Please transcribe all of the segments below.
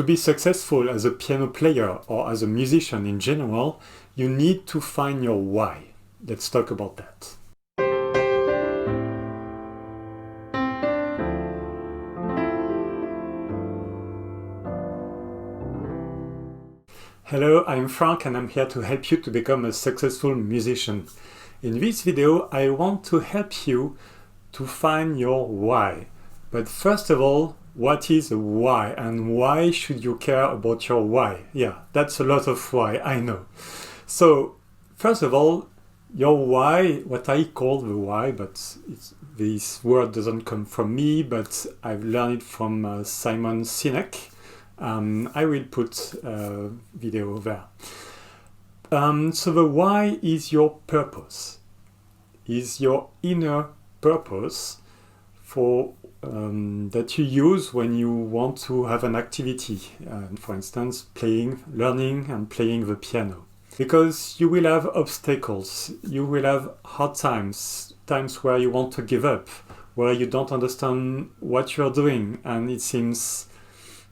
To be successful as a piano player or as a musician in general, you need to find your why. Let's talk about that. Hello, I'm Frank and I'm here to help you to become a successful musician. In this video, I want to help you to find your why. But first of all, what is a why and why should you care about your why? Yeah, that's a lot of why, I know. So, first of all, your why, what I call the why, but this word doesn't come from me, but I've learned it from Simon Sinek. I will put a video there. So the why is your purpose, is your inner purpose for that you use when you want to have an activity, for instance, learning and playing the piano. Because you will have obstacles, you will have hard times where you want to give up, where you don't understand what you're doing, and it seems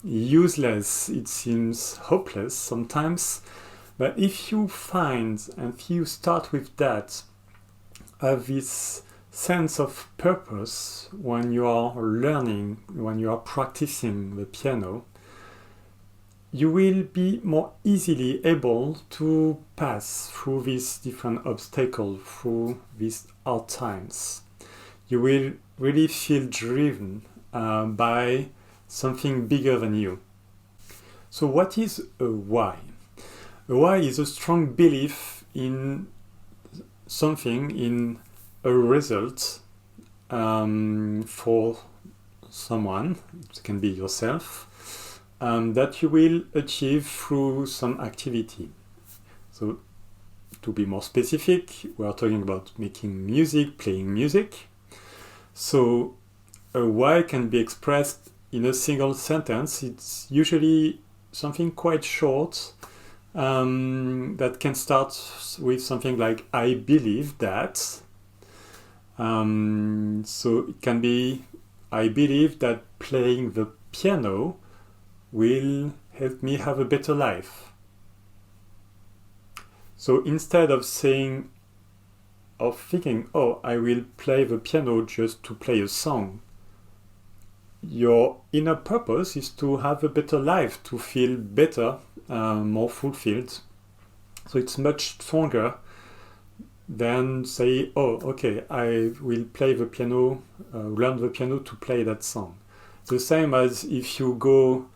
useless, it seems hopeless sometimes. But if you find, and if you start with that, have this sense of purpose when you are learning, when you are practicing the piano, you will be more easily able to pass through these different obstacles, through these hard times. You will really feel driven by something bigger than you. So what is a why? A why is a strong belief in something, in a result for someone, it can be yourself, that you will achieve through some activity. So to be more specific, we are talking about making music, playing music. So a why can be expressed in a single sentence. It's usually something quite short that can start with something like I believe that. So it can be I believe that playing the piano will help me have a better life. So instead of saying or thinking, oh, I will play the piano just to play a song, your inner purpose is to have a better life, to feel better, more fulfilled. So it's much stronger than say, oh, okay, I will play the piano, learn the piano to play that song. The same as if you go,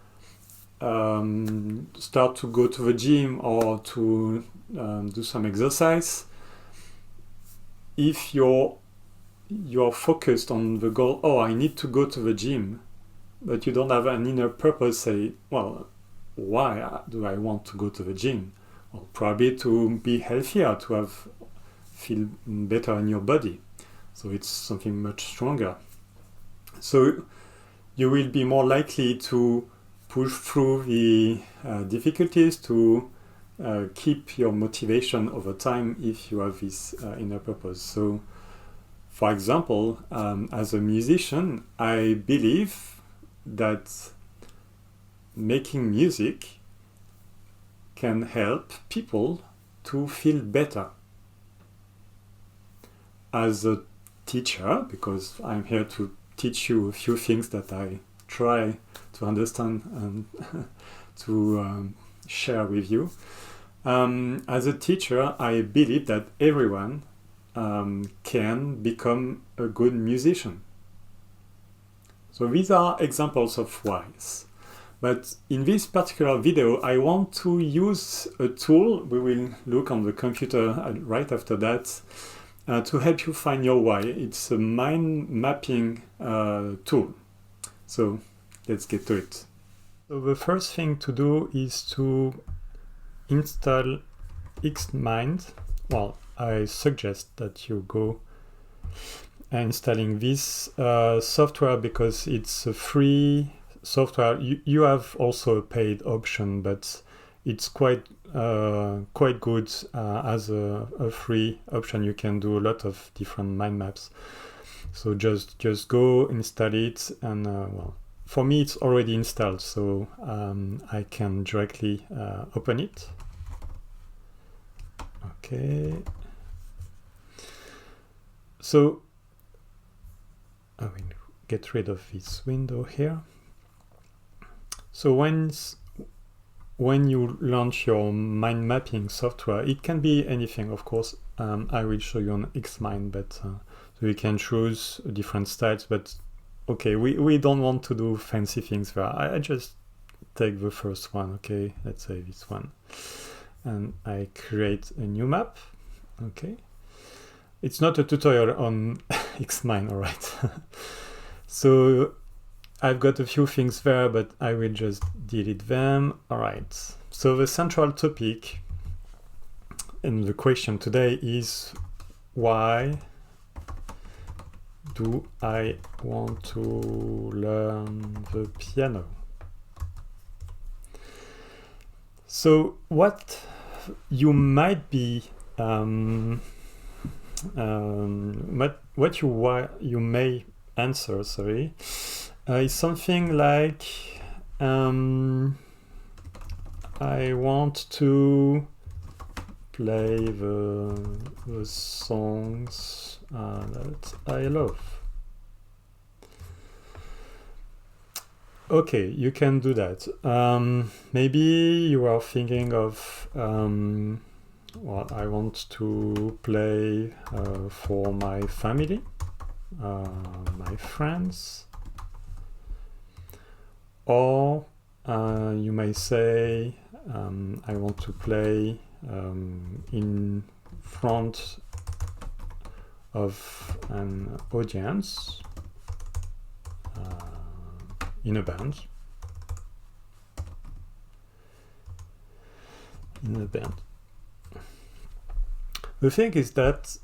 start to go to the gym or to do some exercise. If you're focused on the goal, oh, I need to go to the gym, but you don't have an inner purpose, say, well, why do I want to go to the gym? Well, probably to be healthier, to feel better in your body. So it's something much stronger. So you will be more likely to push through the difficulties, to keep your motivation over time if you have this inner purpose. So, for example, as a musician, I believe that making music can help people to feel better. As a teacher, because I'm here to teach you a few things that I try to understand and to share with you. As a teacher, I believe that everyone can become a good musician. So these are examples of whys. But in this particular video, I want to use a tool. We will look on the computer right after that to help you find your why. It's a mind mapping tool. So let's get to it. So the first thing to do is to install XMind. Well, I suggest that you go installing this software because it's a free software. You have also a paid option, but it's quite good as a free option. You can do a lot of different mind maps. So just go install it, and well, for me it's already installed, so I can directly open it. Okay. So I will get rid of this window here. So when you launch your mind mapping software, it can be anything, of course. I will show you on XMind, but so you can choose different styles. But okay, we don't want to do fancy things there. I just take the first one. Okay, let's say this one, and I create a new map. Okay, it's not a tutorial on XMind, all right. So I've got a few things there, but I will just delete them. All right, so the central topic in the question today is, why do I want to learn the piano? So what you might be what you may answer, sorry, is something like I want to play the songs that I love. Okay, you can do that. Maybe you are thinking of well, I want to play for my family, my friends, or you may say I want to play in front of an audience in a band. The thing is that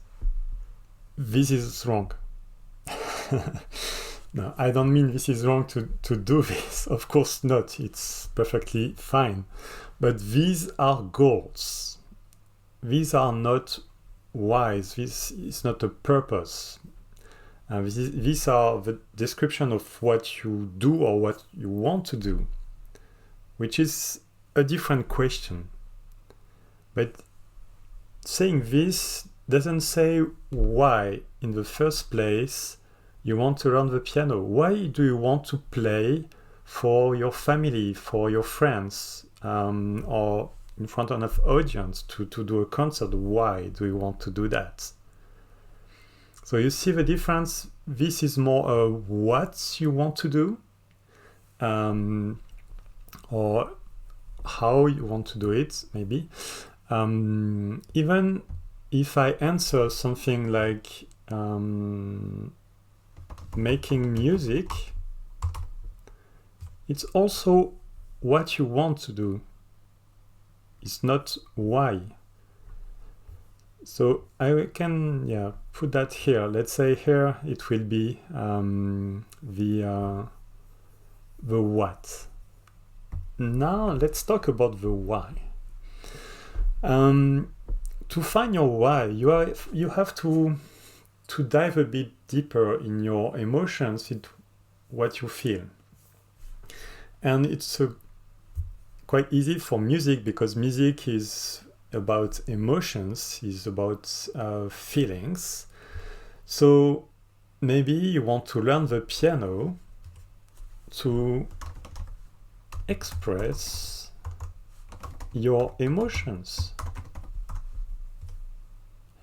this is wrong. No, I don't mean this is wrong to do this. Of course not. It's perfectly fine. But these are goals. These are not whys. This is not a purpose. These are the description of what you do or what you want to do, which is a different question. But saying this doesn't say why, in the first place, you want to learn the piano. Why do you want to play for your family, for your friends, or in front of an audience to do a concert? Why do you want to do that? So you see the difference. This is more what you want to do, or how you want to do it, maybe. Even if I answer something like making music, it's also what you want to do. It's not why. So I can put that here. Let's say here it will be the what. Now let's talk about the why. To find your why, you have to dive a bit deeper in your emotions, in what you feel. And it's quite easy for music, because music is about emotions, is about feelings. So maybe you want to learn the piano to express your emotions.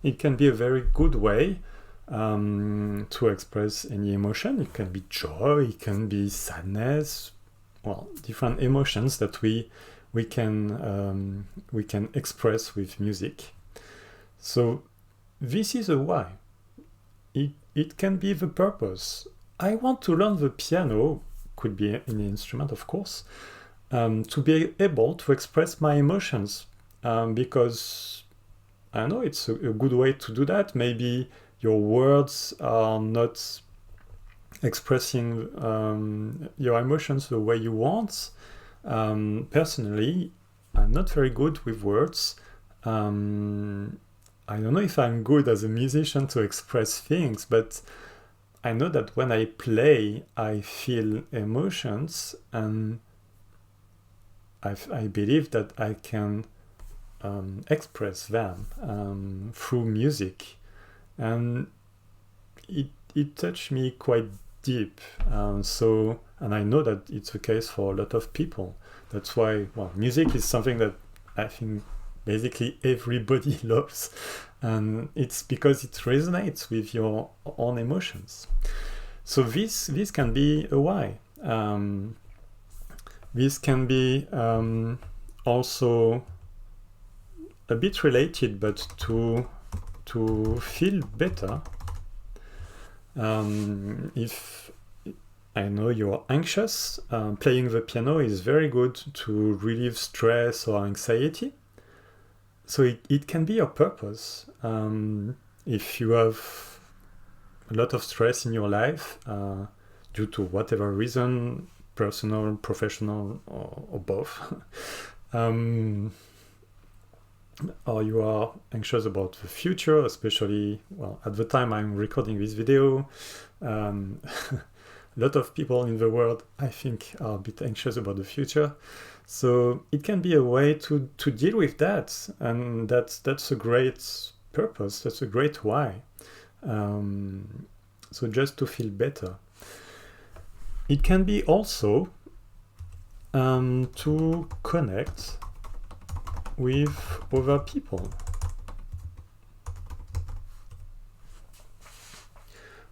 It can be a very good way to express any emotion. It can be joy, it can be sadness, well, different emotions that we can express with music. So this is a why. It can be the purpose. I want to learn the piano, could be any instrument, of course, to be able to express my emotions, because I know it's a good way to do that. Maybe your words are not expressing your emotions the way you want. Personally, I'm not very good with words. I don't know if I'm good as a musician to express things, but I know that when I play, I feel emotions, and I believe that I can express them through music, and it touched me quite deep. And I know that it's the case for a lot of people. That's why, well, music is something that I think basically everybody loves, and it's because it resonates with your own emotions. So this can be a why. This can be also a bit related, but to feel better. If I know you're anxious, playing the piano is very good to relieve stress or anxiety. So it can be your purpose. If you have a lot of stress in your life due to whatever reason, personal, professional, or both, or you are anxious about the future, especially, well, at the time I'm recording this video, a lot of people in the world, I think, are a bit anxious about the future. So it can be a way to deal with that, and that's a great purpose, that's a great why. So just to feel better. It can be also to connect with other people.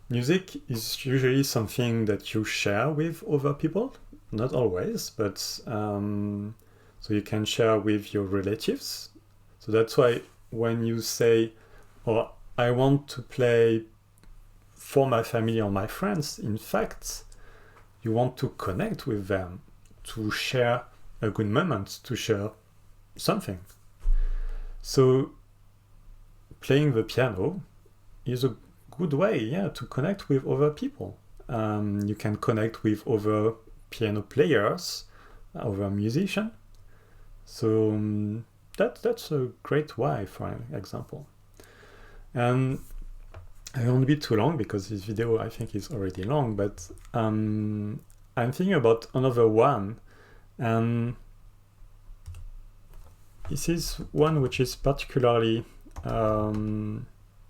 Music is usually something that you share with other people, not always, but so you can share with your relatives. So that's why when you say, oh, I want to play for my family or my friends, in fact, you want to connect with them, to share a good moment, to share something. So playing the piano is a good way, to connect with other people. You can connect with other piano players, other musicians. So that's a great why, for example. And I won't be too long because this video I think is already long, but I'm thinking about another one, and this is one which is particularly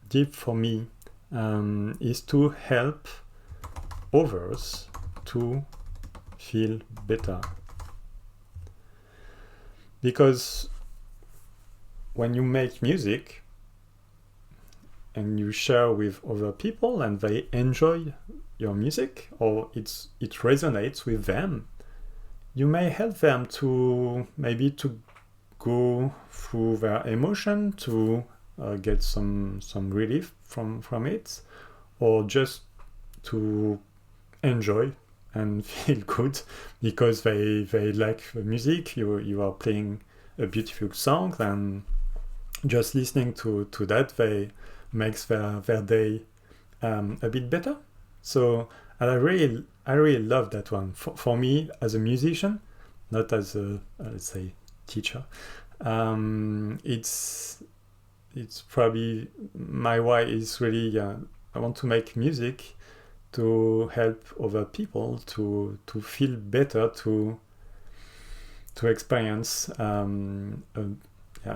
deep for me, is to help others to feel better. Because when you make music and you share with other people and they enjoy your music, or it resonates with them, you may help them to maybe to go through their emotion, to get some relief from it, or just to enjoy and feel good because they like the music. You are playing a beautiful song, and just listening to that, they makes their day a bit better. So, and I really love that one. For me, as a musician, not as a, let's say, teacher, it's probably my why is really I want to make music to help other people to feel better, to experience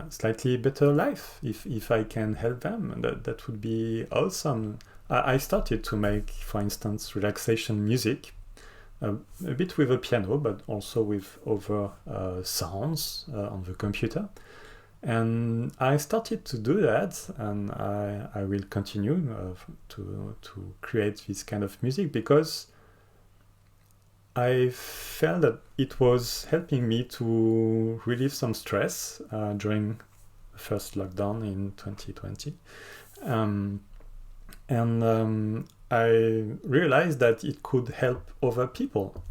slightly better life. If I can help them, that would be awesome. I started to make, for instance, relaxation music, a bit with a piano, but also with other sounds on the computer. And I started to do that, and I will continue to create this kind of music because I felt that it was helping me to relieve some stress during the first lockdown in 2020. I realized that it could help other people.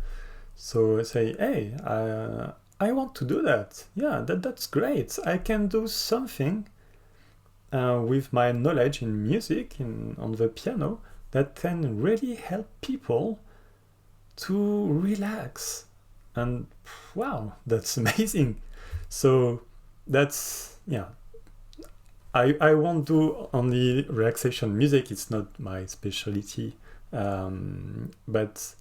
So I say, hey, I want to do that. Yeah, that's great. I can do something with my knowledge in music, on the piano, that can really help people to relax. And wow, that's amazing. So that's, I won't do only relaxation music. It's not my specialty But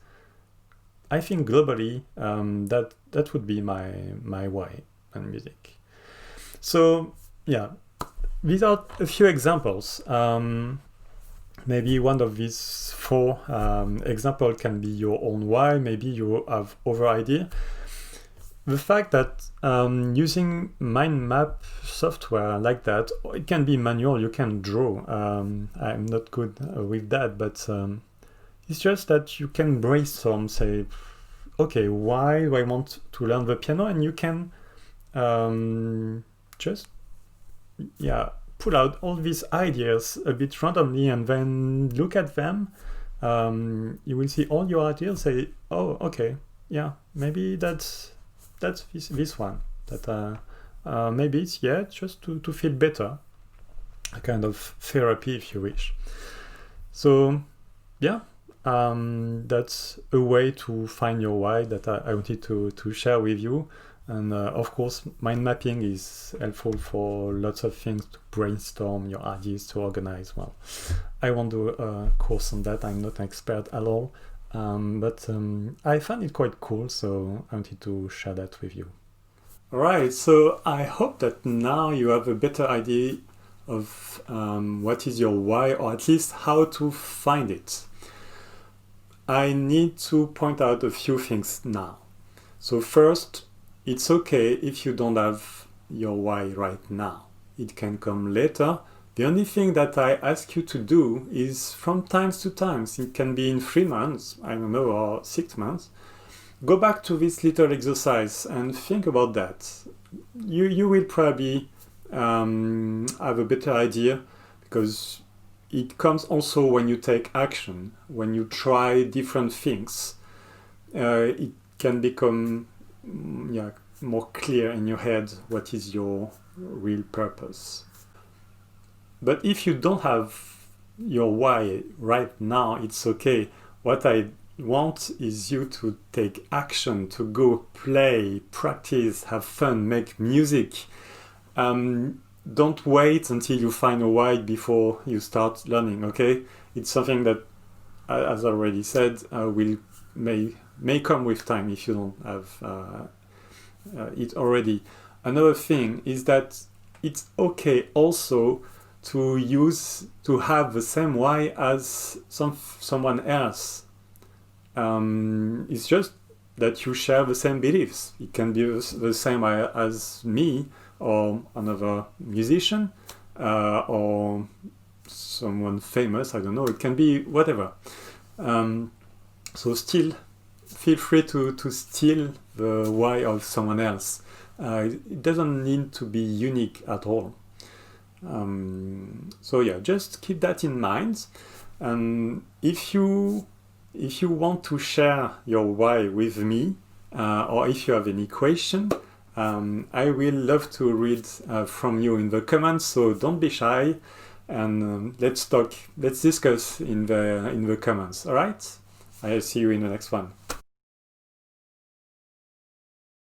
I think globally that would be my why in music. So yeah, these are a few examples. Maybe one of these four examples can be your own why. Maybe you have other idea. The fact that using mind map software like that, it can be manual, you can draw. I'm not good with that, but it's just that you can brainstorm, say, okay, why do I want to learn the piano? And you can just, pull out all these ideas a bit randomly and then look at them. You will see all your ideas, say, oh, okay, yeah, maybe that's this one. That maybe it's just to feel better, a kind of therapy, if you wish. So yeah, that's a way to find your why that I wanted to share with you. And of course, mind mapping is helpful for lots of things, to brainstorm your ideas, to organize. Well, I won't do a course on that. I'm not an expert at all. But I found it quite cool, so I wanted to share that with you. Alright, so I hope that now you have a better idea of what is your why, or at least how to find it. I need to point out a few things now. So first, it's okay if you don't have your why right now. It can come later. The only thing that I ask you to do is from time to time, it can be in 3 months, I don't know, or 6 months, go back to this little exercise and think about that. You will probably have a better idea, because it comes also when you take action, when you try different things. It can become more clear in your head what is your real purpose. But if you don't have your why right now, it's okay. What I want is you to take action, to go play, practice, have fun, make music. Don't wait until you find a why before you start learning, okay? It's something that, as I already said, may come with time if you don't have it already. Another thing is that it's okay also to have the same why as someone else. It's just that you share the same beliefs. It can be the same as me or another musician or someone famous, I don't know, it can be whatever. So still feel free to steal the why of someone else. It doesn't need to be unique at all. So yeah, just keep that in mind. And if you want to share your why with me, or if you have any question, I will love to read from you in the comments. So don't be shy, and let's discuss in the comments. All right, I'll see you in the next one.